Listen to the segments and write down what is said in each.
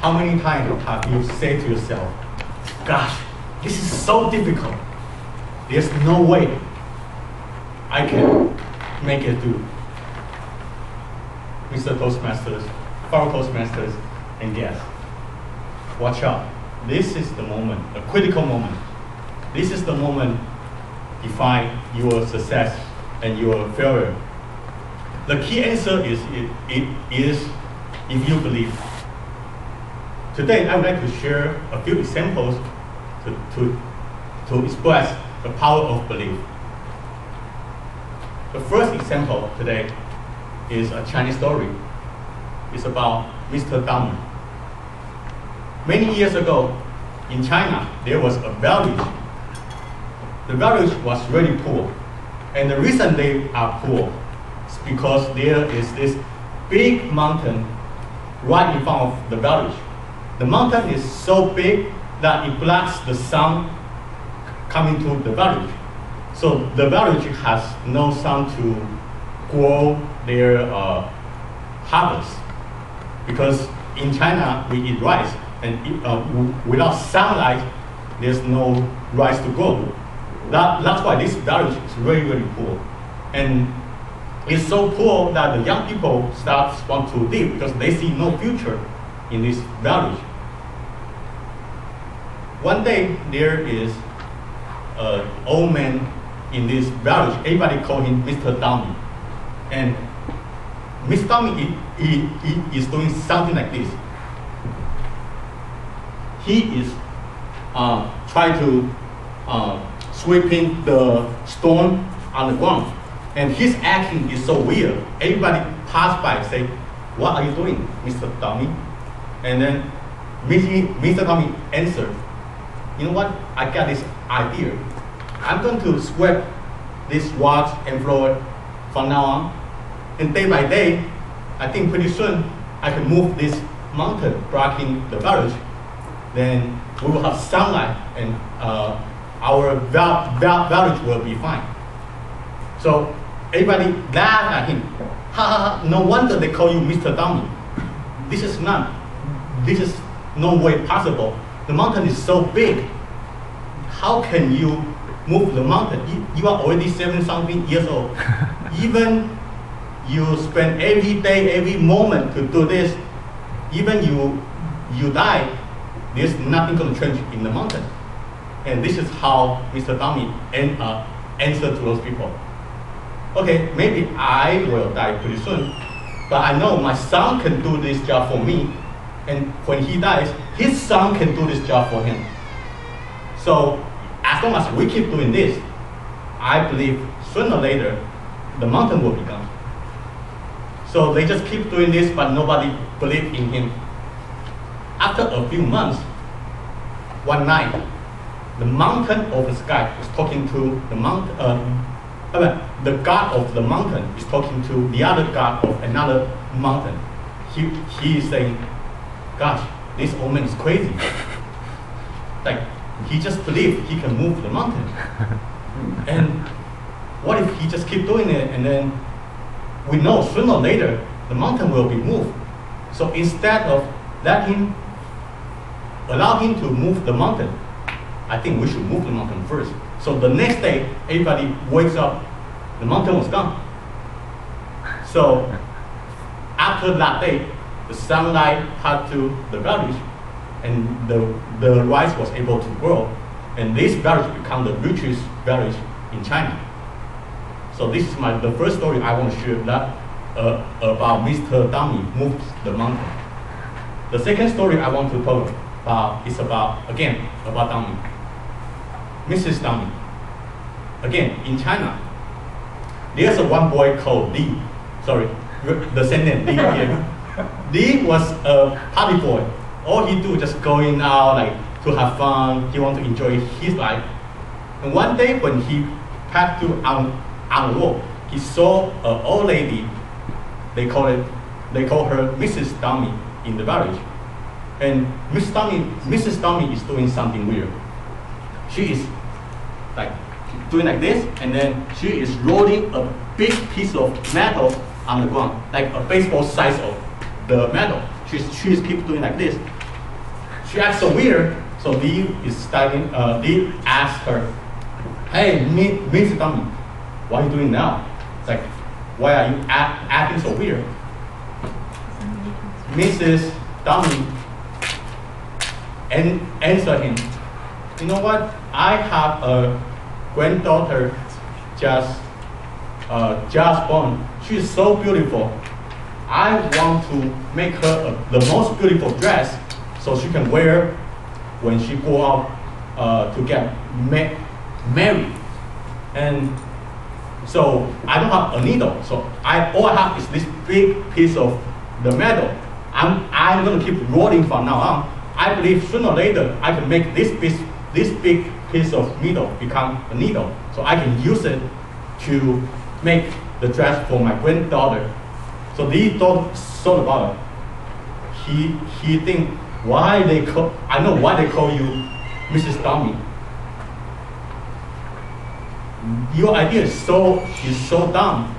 How many times have you said to yourself, gosh, this is so difficult. There's no way I can make it through. Mr. Toastmasters, fellow Toastmasters, and guests, watch out. This is the moment, a critical moment. This is the moment define your success and your failure. The key answer is if you believe. Today, I would like to share a few examples to express the power of belief. The first example today is a Chinese story. It's about Mr. Dami. Many years ago, in China, there was a village. The village was really poor. And the reason they are poor is because there is this big mountain right in front of the village. The mountain is so big that it blocks the sun coming to the village. So the village has no sun to grow their harvest. Because in China, we eat rice, and without sunlight, there's no rice to grow. That's why this village is really, really poor. And it's so poor that the young people want to leave because they see no future in this village. One day, there is an old man in this village. Everybody call him Mr. Dami. And Mr. Dami he is doing something like this. He is trying to sweeping the stone on the ground. And his action is so weird. Everybody pass by and say, what are you doing, Mr. Dami? And then Mr. Dami answered, you know what, I got this idea. I'm going to sweep this rocks and floor from now on. And day by day, I think pretty soon I can move this mountain blocking the village. Then we will have sunlight and our village will be fine. So everybody laughed at him. Ha ha ha, no wonder they call you Mr. Dami. This is no way possible. The mountain is so big. How can you move the mountain? You are already 70-something years old. Even you spend every day, every moment to do this, even you die, there's nothing going to change in the mountain. And this is how Mr. Dami answered to those people. Okay, maybe I will die pretty soon, but I know my son can do this job for me, and when he dies, his son can do this job for him. So as long as we keep doing this, I believe sooner or later, the mountain will be gone. So they just keep doing this, but nobody believed in him. After a few months, one night, the mountain of the sky is talking to the mountain. The god of the mountain is talking to the other god of another mountain. He is saying, "Gosh, this old man is crazy. Like he just believes he can move the mountain. And what if he just keep doing it, and then we know sooner or later the mountain will be moved. So instead of allow him to move the mountain, I think we should move the mountain first." So the next day, everybody wakes up, the mountain was gone. So after that day, the sunlight passed to the village, and the rice was able to grow, and this village became the richest village in China. So this is the first story I want to share that about Mr. Dami moved the mountain. The second story I want to talk about is about Dami. Mrs. Dami. Again, in China, there's one boy called Li. Sorry, the same name, Li here. Li was a party boy. All he do just going out to have fun. He want to enjoy his life. And one day when he passed to on the road, he saw an old lady. They call her Mrs. Dami in the village. And Mrs. Dami is doing something weird. She is doing like this, and then she is rolling a big piece of metal on the ground, like a baseball size of the metal. She keeps doing like this. she acts so weird. So Lee is starting. Lee asks her, "Hey, Miss Dummy, what are you doing now?" It's like, "Why are you acting so weird?" Mrs. Dummy answered him, "You know what? I have a granddaughter just born. She's so beautiful. I want to make her the most beautiful dress so she can wear when she go out to get married. And so I don't have a needle. So all I have is this big piece of the metal. I'm going to keep rolling from now on. I believe sooner or later I can make this big piece of needle become a needle, so I can use it to make the dress for my granddaughter." So Lee thought about it. He think, I know why they call you Mrs. Dummy. Your idea is so dumb.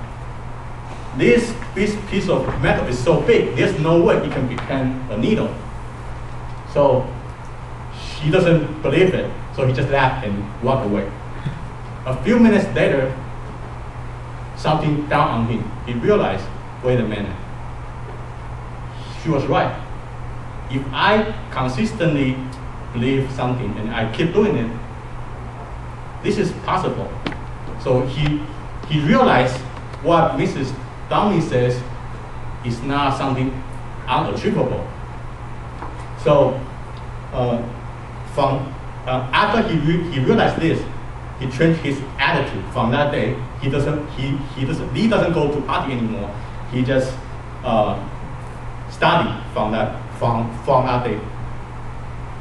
This piece of metal is so big, there's no way it can become a needle. So he doesn't believe it, so he just laughed and walked away. A few minutes later, something dawned on him. He realized, wait a minute, she was right. If I consistently believe something and I keep doing it, this is possible. So he realized what Mrs. Dummy says is not something unachievable. So after he realized this, he changed his attitude. From that day, Lee doesn't go to party anymore. He just studied from that day.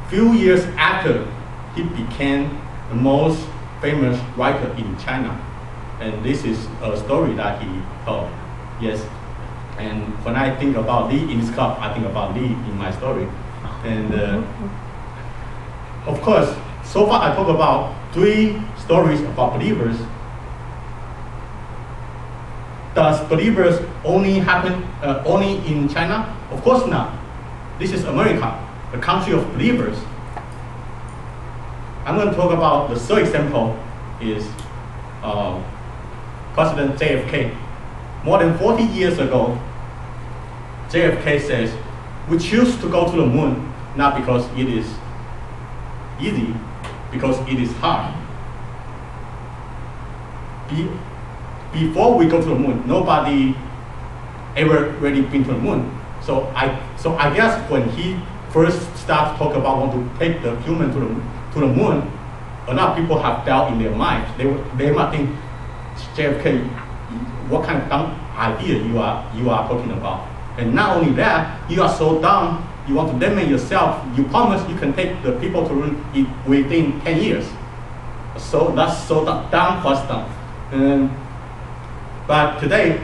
Few years after, he became the most famous writer in China, and this is a story that he told. Yes, and when I think about Lee in this cup, I think about Lee in my story. And of course, so far I talked about 3 stories about believers. Does believers only happen only in China? Of course not. This is America, the country of believers. I'm going to talk about the third example is President JFK. More than 40 years ago, JFK says, "We choose to go to the moon not because it is easy, because it is hard." Before we go to the moon, nobody ever really been to the moon. So I guess when he first starts talking about want to take the human to the moon, a lot of people have doubt in their mind. They might think, JFK, what kind of dumb idea you are talking about? And not only that, you are so dumb. You want to limit yourself. You promise you can take the people to the moon within 10 years. So that's so dumb first dumb. But today,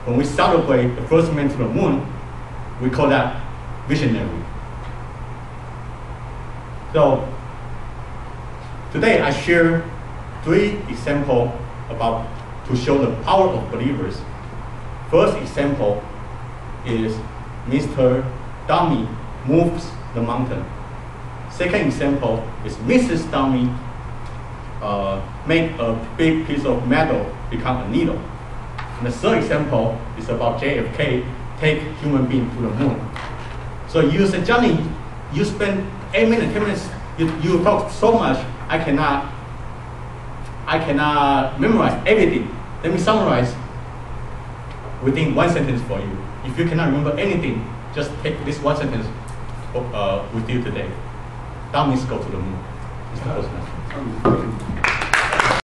when we celebrate the first man to the moon, we call that visionary. So today I share 3 examples to show the power of believers. First example is Mr. Dummy moves the mountain. Second example is Mrs. Dummy make a big piece of metal become a needle. And the third example is about JFK take human being to the moon. So you say, Johnny, you spend 8 minutes, 10 minutes, you talk so much, I cannot memorize everything. Let me summarize within 1 sentence for you. If you cannot remember anything, just take this 1 sentence with you today. Dummies go to the moon. Mr. Postman.